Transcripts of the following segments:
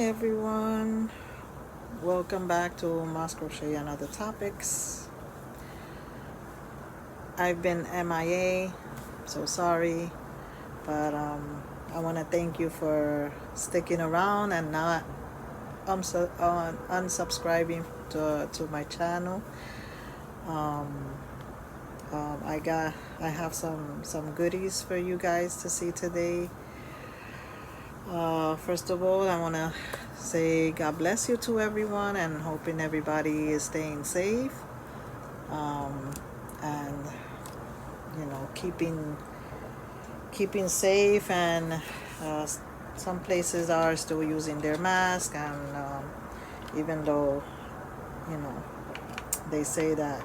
everyone, welcome back to Moss Crochet and Other Topics. I've been MIA, so sorry, but I want to thank you for sticking around and not unsubscribing to my channel. I have some goodies for you guys to see today. First of all, I want to say God bless you to everyone, and hoping everybody is staying safe, and keeping safe, and some places are still using their mask, and even though they say that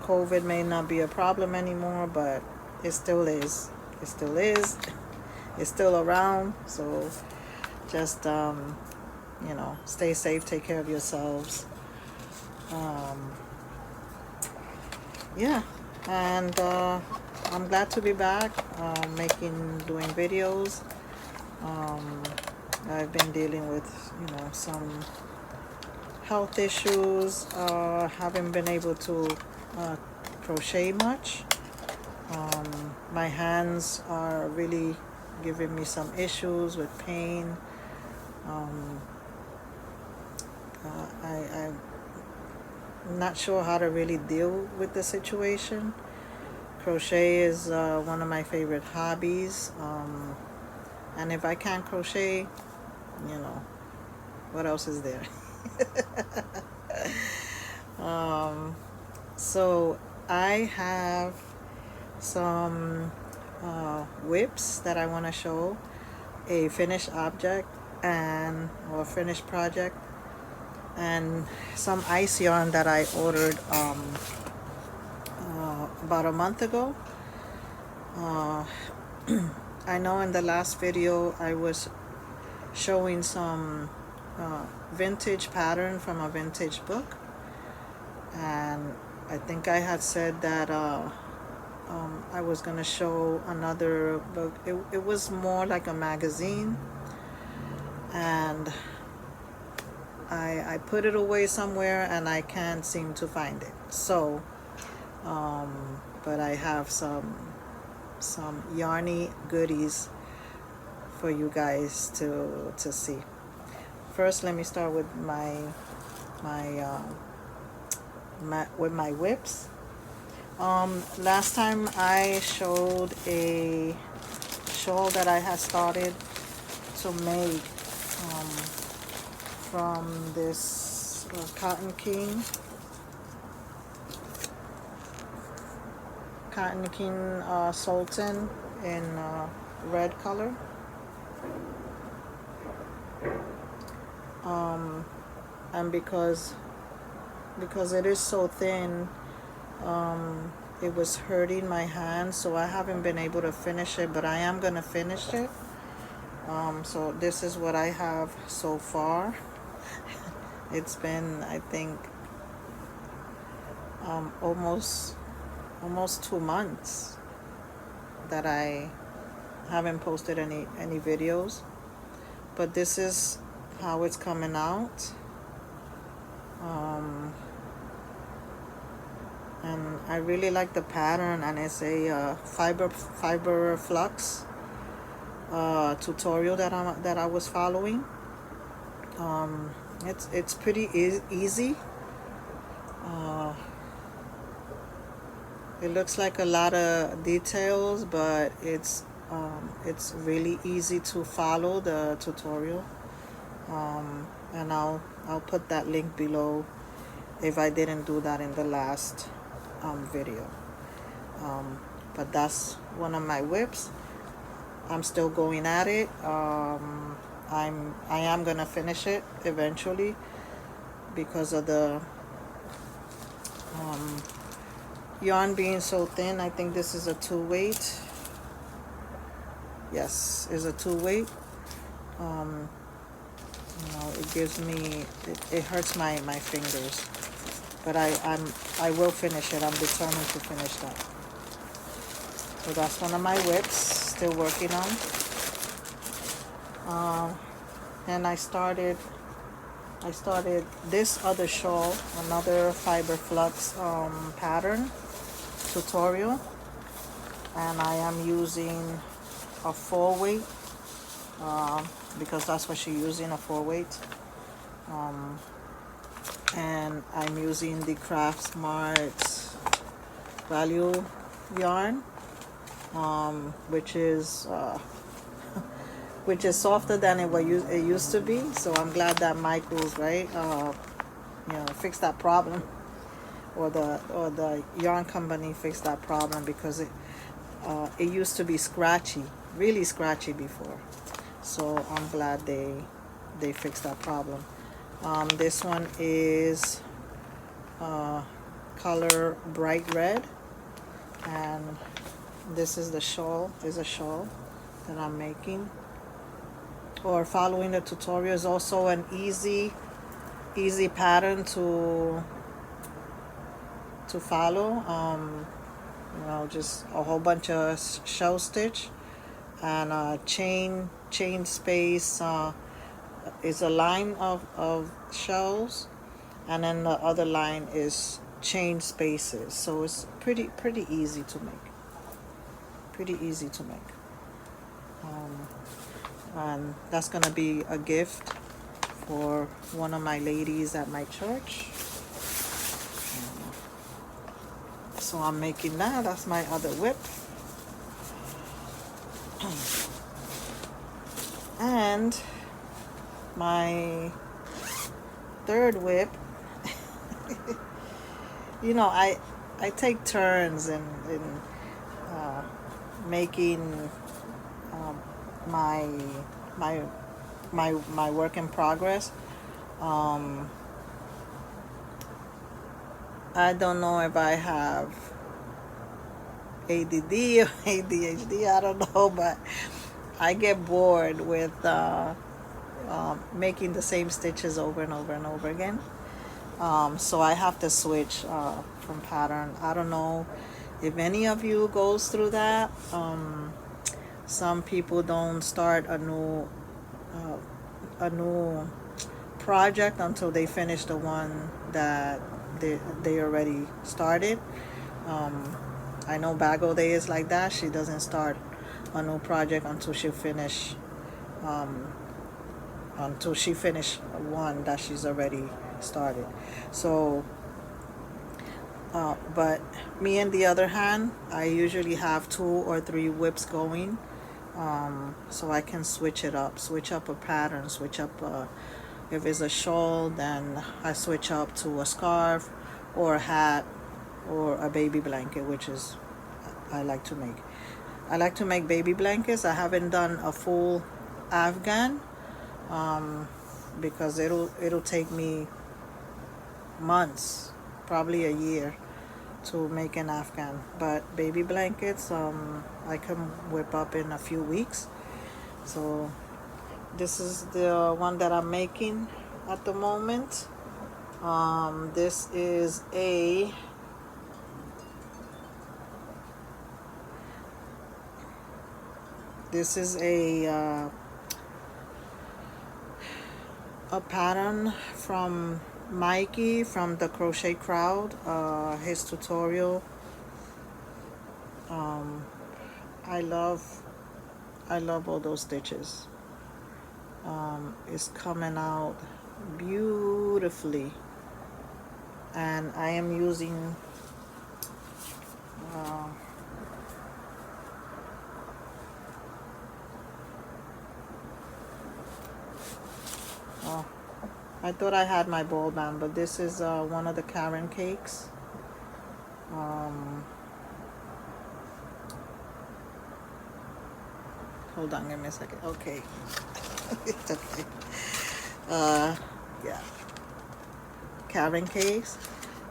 COVID may not be a problem anymore, but it still is. It still is. It's still around. So just stay safe, take care of yourselves. Yeah, and I'm glad to be back, doing videos. I've been dealing with some health issues. Haven't been able to crochet much. My hands are really giving me some issues with pain. I'm not sure how to really deal with the situation. Crochet is one of my favorite hobbies, and if I can't crochet, what else is there? So I have some whips that I want to show, a finished object or finished project, and some ice yarn that I ordered about a month ago. I know in the last video I was showing some vintage pattern from a vintage book, and I think I had said that I was going to show another book. It was more like a magazine, and I put it away somewhere and I can't seem to find it. So but I have some yarny goodies for you guys to see. First, let me start with my whips. Last time I showed a shawl that I had started to make from this Cotton King Sultan in red color. And because it is so thin, it was hurting my hand, so I haven't been able to finish it, but I am gonna finish it. So this is what I have so far. It's been, I think, almost 2 months that I haven't posted any videos, but this is how it's coming out. And I really like the pattern, and it's a fiber flux tutorial that I was following. It's pretty easy. It looks like a lot of details, but it's really easy to follow the tutorial. And I'll put that link below if I didn't do that in the last video. But that's one of my whips. I'm still going at it. I am gonna finish it eventually because of the yarn being so thin. I think this is a 2-weight. Yes, is a 2-weight. It gives me, it hurts my fingers, but I will finish it. I'm determined to finish that. So that's one of my whips, still working on. And I started this other shawl, another fiber flux pattern tutorial, and I am using a 4-weight because that's what she's using, a 4-weight. And I'm using the Craft Smart value yarn, which is softer than it used to be. So I'm glad that Michael's fixed that problem, or the yarn company fixed that problem, because it used to be scratchy, really scratchy before. So I'm glad they fixed that problem. This one is color bright red, and this is the shawl. Is a shawl that I'm making, or following the tutorial. Is also an easy pattern to follow. Just a whole bunch of shell stitch and chain space. Is a line of shells, and then the other line is chain spaces. So it's pretty easy to make. And that's gonna be a gift for one of my ladies at my church. So I'm making that. That's my other whip. And my third whip, I take turns in making my work in progress. I don't know if I have ADD or ADHD, I don't know, but I get bored with making the same stitches over and over and over again. So I have to switch from pattern. I don't know if any of you goes through that. Some people don't start a new project until they finish the one that they already started. I know Bago Day is like that. She doesn't start a new project until she finish one that she's already started. So but me, on the other hand, I usually have 2 or 3 whips going, so I can switch up a pattern, switch up if it's a shawl, then I switch up to a scarf or a hat or a baby blanket, which is I like to make baby blankets. I haven't done a full Afghan because it'll take me months, probably a year, to make an Afghan. But baby blankets, I can whip up in a few weeks. So this is the one that I'm making at the moment. This is a pattern from Mikey from the Crochet Crowd, his tutorial. I love all those stitches. It's coming out beautifully, and I am using I thought I had my ball band, but this is one of the Karen cakes. Hold on, give me a second. Okay. It's okay. Yeah. Karen cakes.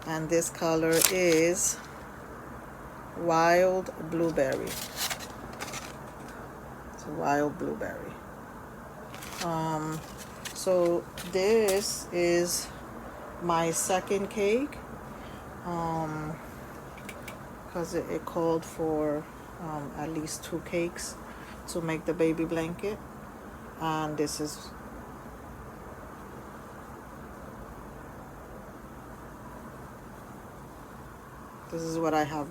And this color is Wild Blueberry. It's a Wild Blueberry. So this is my second cake, because it called for at least 2 cakes to make the baby blanket. And this is what I have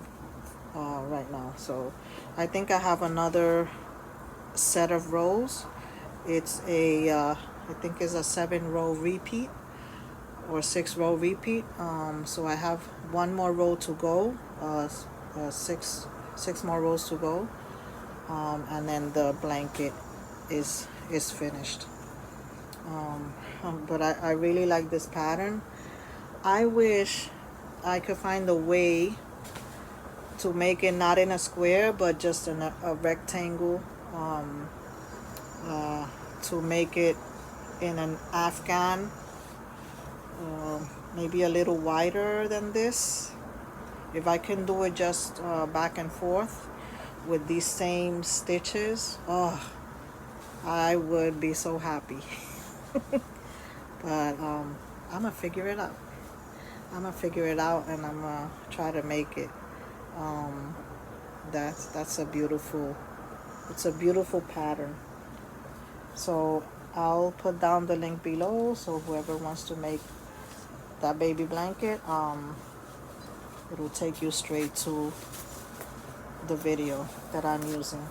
right now. So I think I have another set of rows. It's a I think it's a 7-row repeat or 6-row repeat. So I have one more row to go, six more rows to go, and then the blanket is finished. But I really like this pattern. I wish I could find a way to make it not in a square but just in a rectangle, to make it in an Afghan, maybe a little wider than this. If I can do it just back and forth with these same stitches, oh, I would be so happy. But I'm gonna figure it out. And I'm gonna try to make it. That's a beautiful, it's a beautiful pattern. So I'll put down the link below, so whoever wants to make that baby blanket, it'll take you straight to the video that I'm using.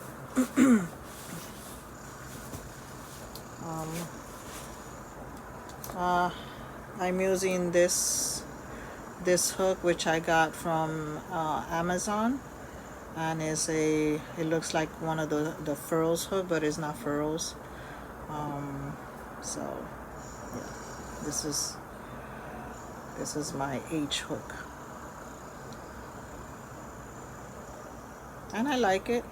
I'm using this hook, which I got from Amazon, and it looks like one of the furls hook, but it's not furls. So yeah, this is my H hook, and I like it.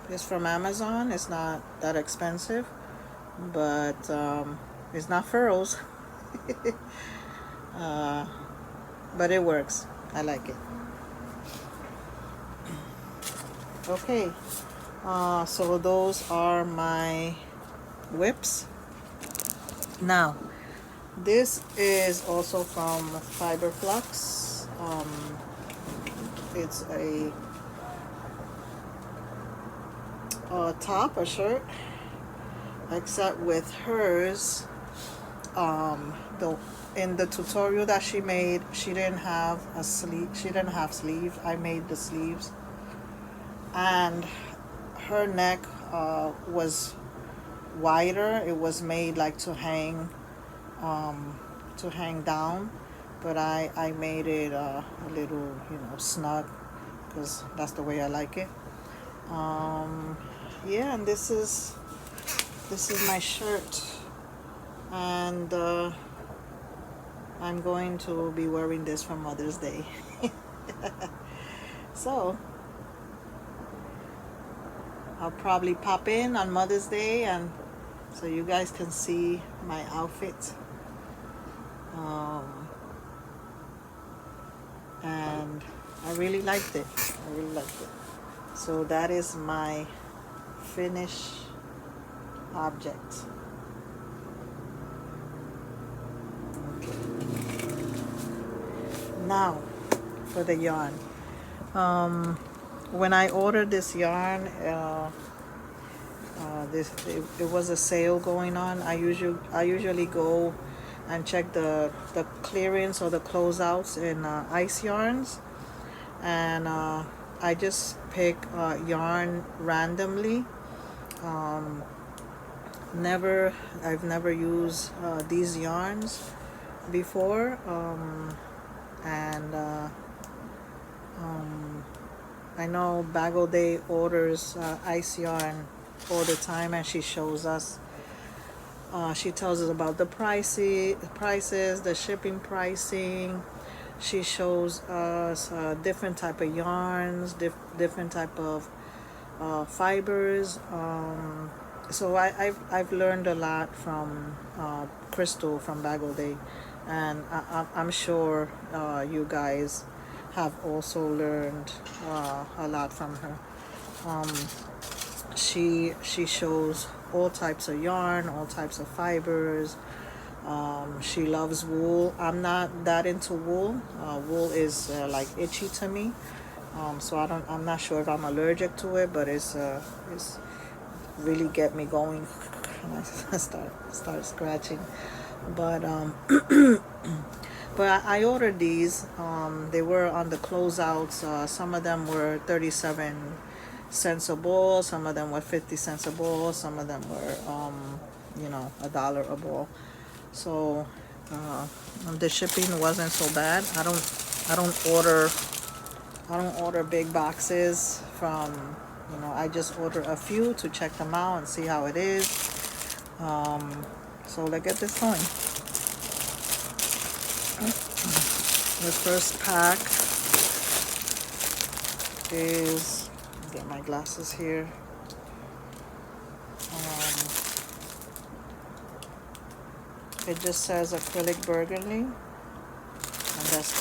It's from Amazon. It's not that expensive, but it's not furls. But it works. I like it. Okay, so those are my whips. Now, this is also from Fiber Flux. It's a top, a shirt, except with hers, in the tutorial that she made, she didn't have a sleeve. She didn't have sleeves. I made the sleeves, and her neck was wider. It was made like to hang down, but I made it a little, snug, because that's the way I like it. Yeah, and this is my shirt, and I'm going to be wearing this for Mother's Day. So I'll probably pop in on Mother's Day, and so you guys can see my outfit. And I really liked it. So that is my finished object. Now for the yarn. When I ordered this yarn, it was a sale going on. I usually go and check the clearance or the closeouts in Ice Yarns, and I just pick yarn randomly. I've never used these yarns before, and I know Bagel Day orders Ice Yarn all the time, and she shows us. She tells us about the prices, the shipping pricing. She shows us different type of yarns, different type of fibers. So I've learned a lot from Crystal from Bagel Day, and I'm sure you guys have also learned a lot from her. She shows all types of yarn, all types of fibers. She loves wool. I'm not that into wool. Wool is like itchy to me. So I'm not sure if I'm allergic to it, but it's really get me going. I start scratching. But but I ordered these. They were on the closeouts. Some of them were 37 cents a ball. Some of them were 50 cents a ball. Some of them were $1 a ball. So the shipping wasn't so bad. I don't order big boxes from, I just order a few to check them out and see how it is. So let's get this going. The first pack is, get my glasses here. It just says acrylic burgundy, and that's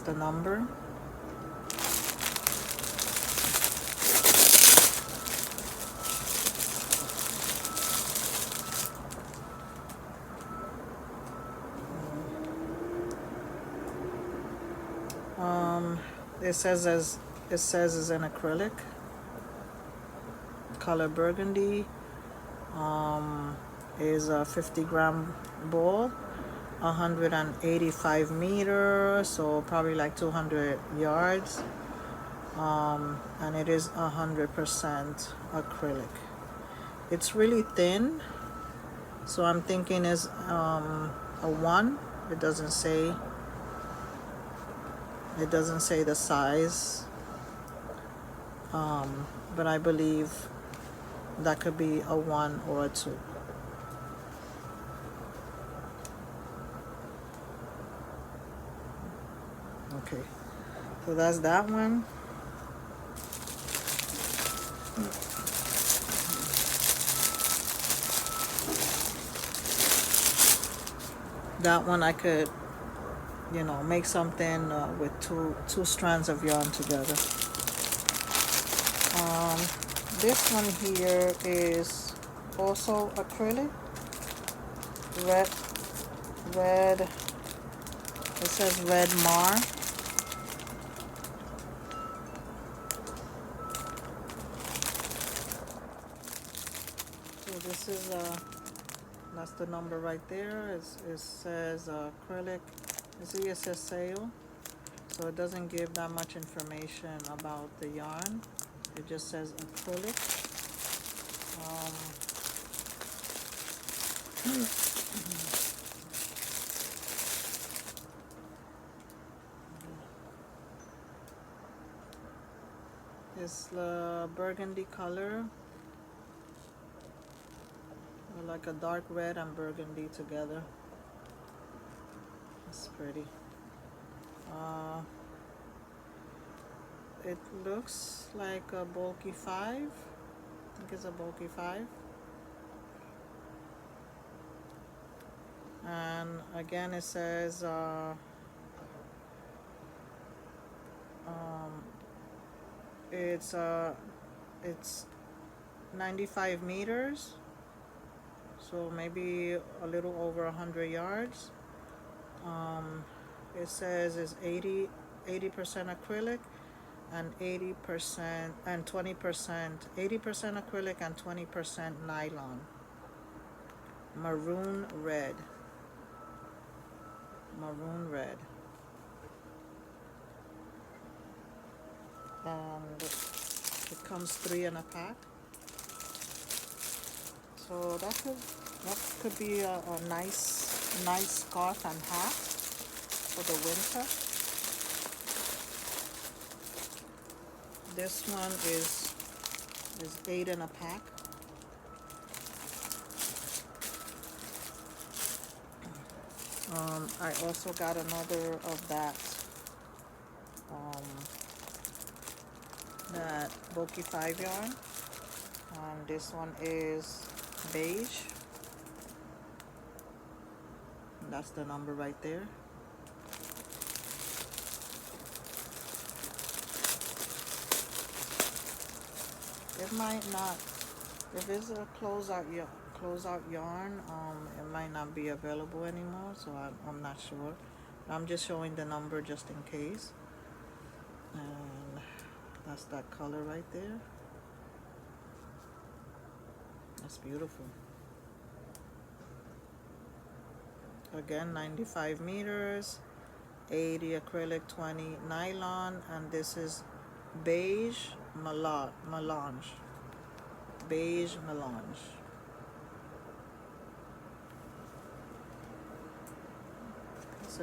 the number. It says is an acrylic, color burgundy. Is a 50-gram ball, 185 meters, so probably like 200 yards. And it is 100% acrylic. It's really thin, so I'm thinking is a 1. It doesn't say the size, but I believe that could be a 1 or a 2. Okay, so that's that one. That one I could, make something with two strands of yarn together. This one here is also acrylic. Red. It says red mar. So this is that's the number right there. It says acrylic. You see, it says sale, so it doesn't give that much information about the yarn. It just says acrylic. It's the burgundy color, like a dark red and burgundy together. It's pretty. It looks like a bulky 5. I think it's a bulky 5. And again, it says it's 95 meters, so maybe a little over 100 yards. It says it's 80% acrylic and 80% and 20%, 80% acrylic and 20% nylon. Maroon red. And it comes 3 in a pack. So that could be a nice scarf and hat for the winter. This one is 8 in a pack. I also got another of that bulky 5 yarn. This one is beige. That's the number right there. It might not, if it's a closeout yarn, it might not be available anymore, so I'm not sure. I'm just showing the number just in case. And that's that color right there. That's beautiful. Again, 95 meters, 80 acrylic, 20 nylon, and this is beige melange. Beige melange. That's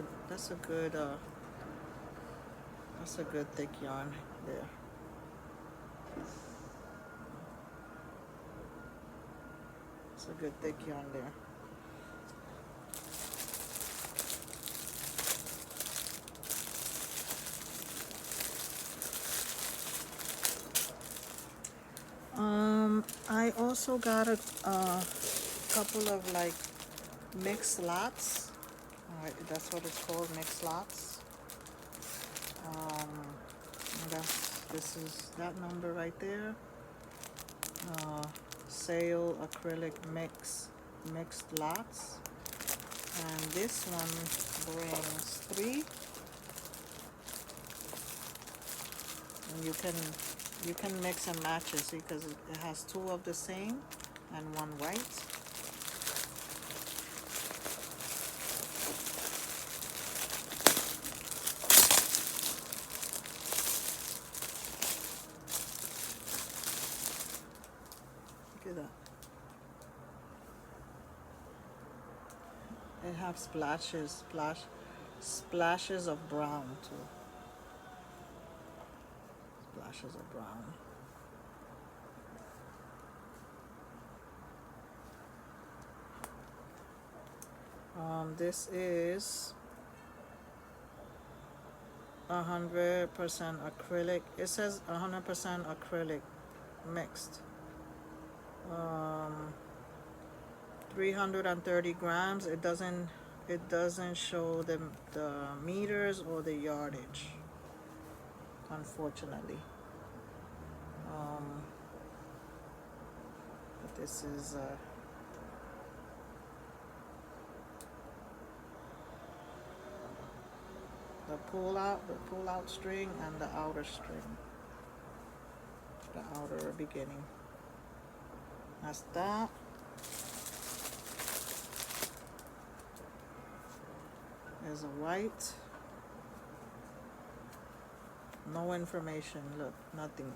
a good thick yarn there. It's a good thick yarn there. I also got a couple of like mixed lots. Alright, that's what it's called, mixed lots. This is that number right there. Sale acrylic mixed lots, and this one brings 3, and you can mix and match it, see, because it has 2 of the same and 1 white. Look at that. It has splashes of brown too. Splashes of brown. This is 100% acrylic. It says 100% acrylic mixed. 330 grams. It doesn't show the meters or the yardage, unfortunately. But this is the pull out string and the outer string, the outer beginning. That's that. There's a white. No information. Look, nothing.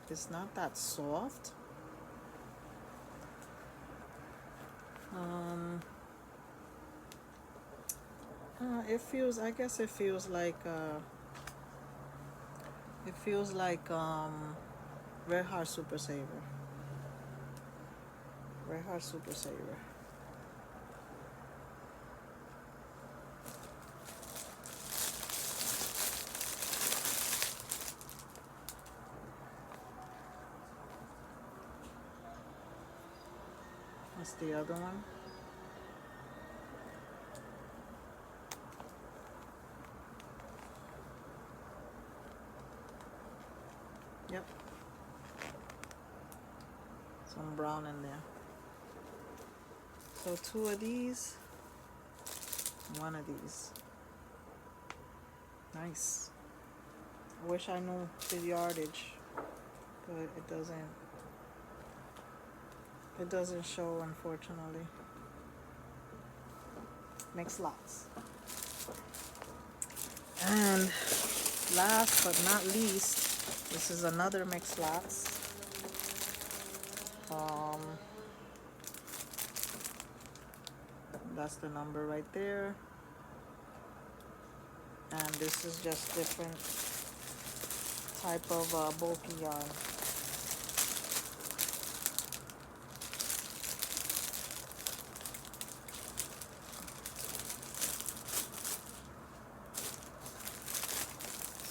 It's not that soft. It feels, I guess it feels like Red Heart Super Saver. Red Heart Super Saver. What's the other one? Yep. Some brown in there. So 2 of these, 1 of these. Nice. I wish I knew the yardage, but it doesn't show, unfortunately. Mixed lots. And last but not least, this is another mixed lots. That's the number right there. And this is just different type of bulky yarn.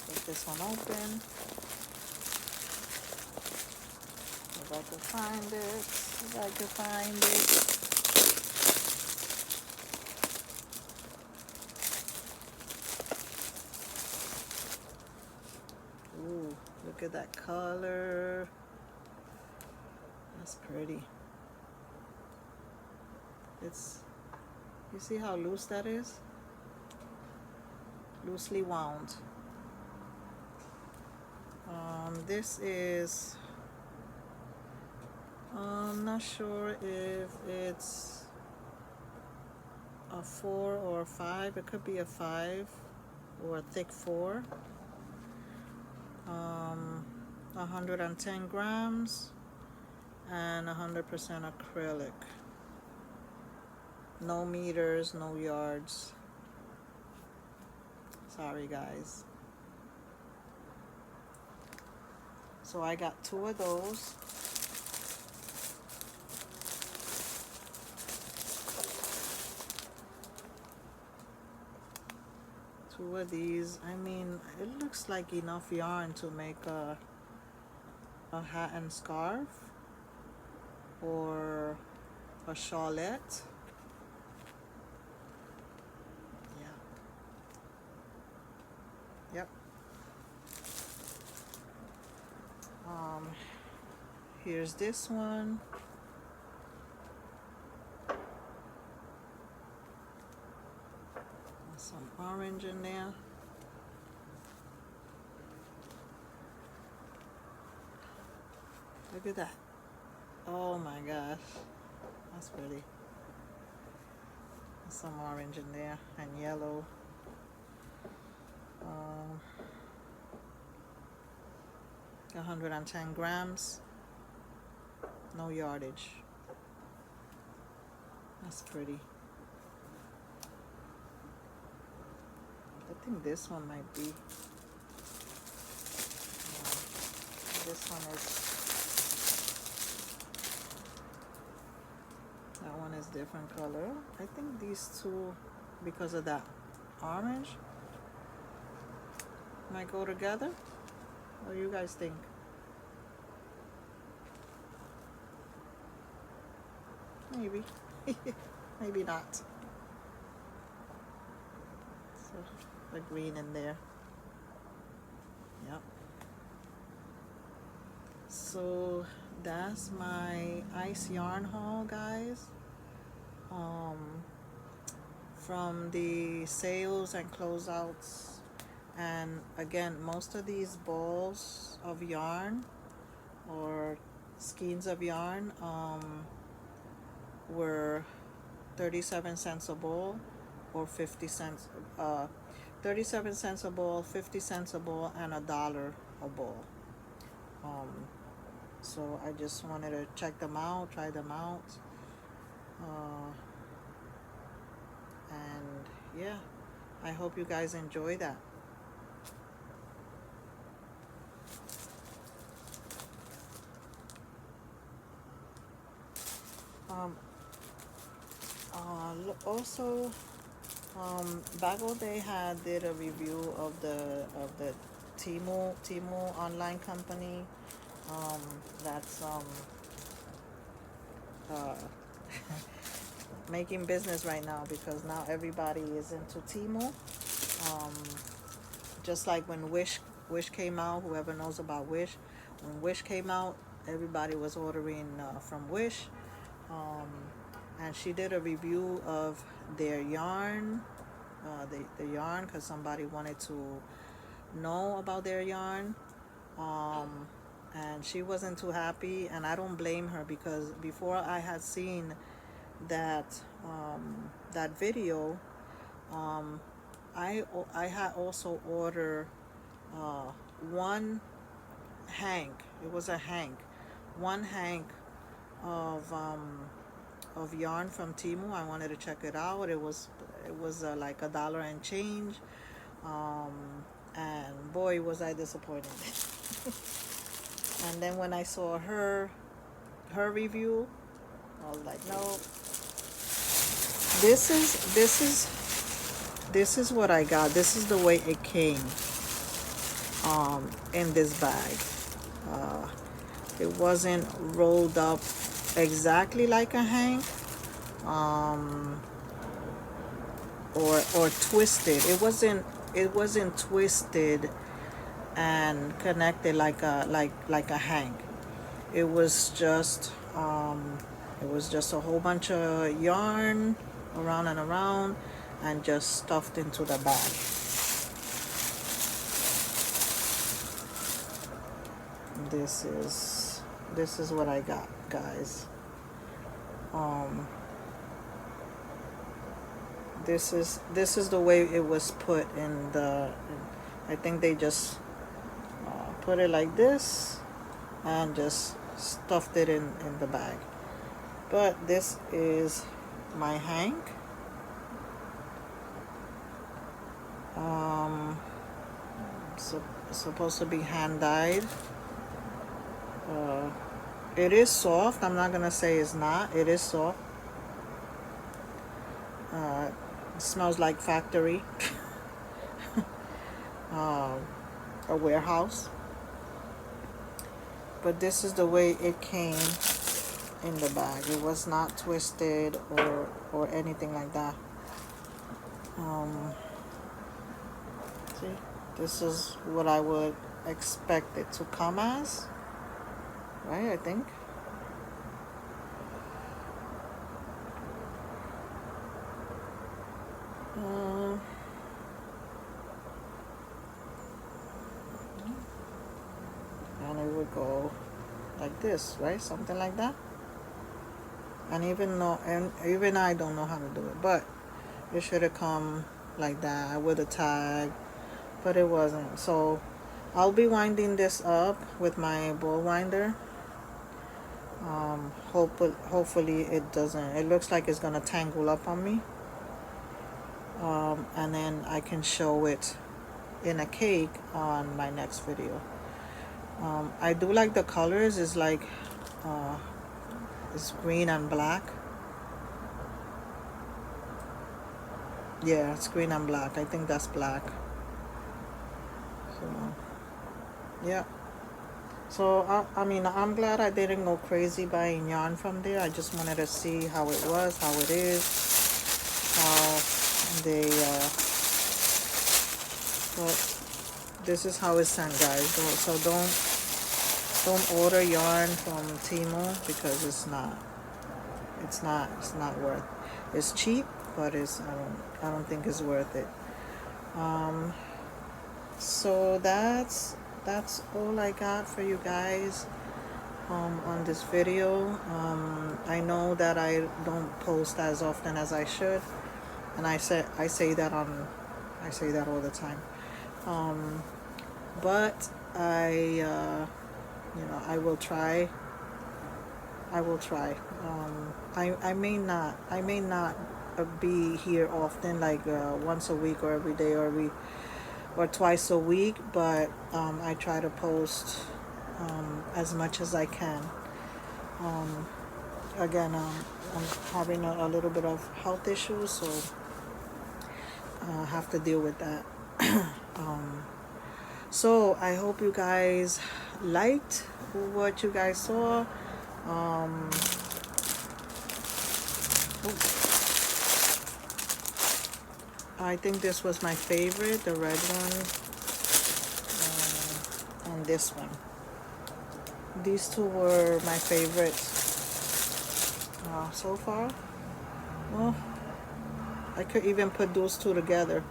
Let's get this one open. If I can find it. If I can find it. Ooh, look at that color. That's pretty. You see how loose that is? loosely wound. This is, I'm not sure if it's a 4 or a 5. It could be a 5 or a thick 4. 110 grams and 100% acrylic. No meters, no yards. Sorry guys. So I got 2 of those. Two of these. I mean, it looks like enough yarn to make a hat and scarf or a shawlette. Yeah. Yep. Here's this one. Some orange in there. Look at that. Oh my gosh. That's pretty. There's some orange in there and yellow. 110 grams. No yardage. That's pretty. I think this one might be. This one is. That one is different color. I think these two, because of that orange, might go together. What do you guys think? Maybe. Maybe not. So the green in there. Yep. So that's my ice yarn haul, guys. From the sales and closeouts. And again, most of these balls of yarn or skeins of yarn were 37 cents a ball or 50 cents, 37 cents a ball, 50 cents a ball, and $1 a ball. So I just wanted to check them out, try them out, and yeah, I hope you guys enjoy that. Also, Bagel Day did a review of the Temu online company. That's making business right now, because now everybody is into Temu. Just like when Wish came out, whoever knows about Wish, when Wish came out, everybody was ordering from Wish. And she did a review of their yarn, the yarn, because somebody wanted to know about their yarn. And she wasn't too happy, and I don't blame her, because before I had seen that that video, I had also ordered one hank. It was a hank, one hank of yarn from Temu. I wanted to check it out. It was like $1 and change, and boy was I disappointed. And then when I saw her review, I was like, no, this is what I got. This is the way it came in this bag. It wasn't rolled up exactly like a hank, or twisted. It wasn't twisted and connected like a hank. It was just a whole bunch of yarn around and around, and just stuffed into the bag. This is what I got, guys. This is the way it was put in the. I think they just put it like this and just stuffed it in the bag. But this is my hank. So it's supposed to be hand dyed. It is soft. I'm not gonna say it's not. It is soft. It smells like factory. A warehouse. But this is the way it came in the bag. It was not twisted or anything like that. See, this is what I would expect it to come as, right? I think. And it would go like this, right? Something like that. And even I don't know how to do it, but it should have come like that with a tag, but it wasn't. So I'll be winding this up with my ball winder. Hopefully it doesn't. It looks like it's gonna tangle up on me. And then I can show it in a cake on my next video. I do like the colors. It's like it's green and black. Yeah, it's green and black. I think that's black. So yeah. So I mean, I'm glad I didn't go crazy buying yarn from there. I just wanted to see how it was, how it is, how they but this is how it's sent, guys. So don't order yarn from Temu, because it's not worth. It's cheap, but I don't think it's worth it. So that's all I got for you guys on this video. I know that I don't post as often as I should, and I say that all the time. But I will try. I may not be here often, like once a week or every day or twice a week, but I try to post as much as I can. Again, I'm having a little bit of health issues, so I have to deal with that. So I hope you guys liked what you guys saw. I think this was my favorite, the red one, and this one. These two were my favorites so far. Well, I could even put those two together.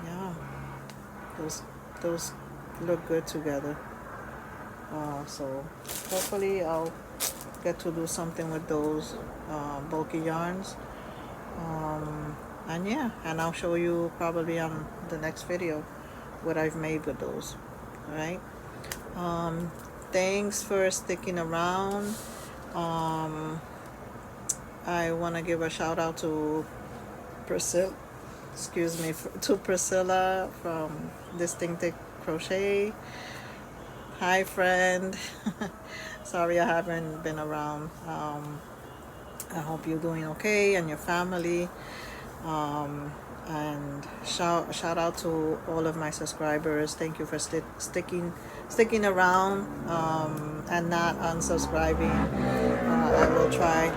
Yeah, those look good together. So hopefully I'll get to do something with those bulky yarns. And yeah, and I'll show you probably on the next video what I've made with those. All right. Thanks for sticking around. I want to give a shout out to Priscilla. Excuse me, to Priscilla from Distinctive Crochet. Hi, friend. Sorry I haven't been around. I hope you're doing okay and your family. And shout out to all of my subscribers. Thank you for sticking around and not unsubscribing. I will try.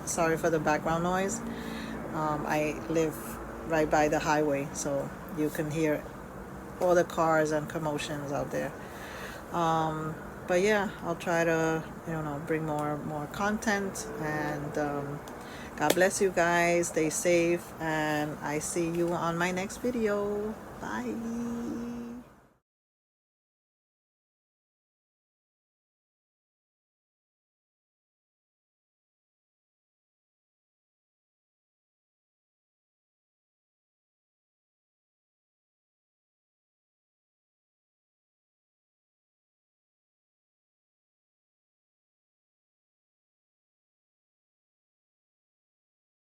Sorry for the background noise. I live right by the highway, so you can hear all the cars and commotions out there. But yeah, I'll try to bring more content, and God bless you guys. Stay safe, and I see you on my next video. Bye.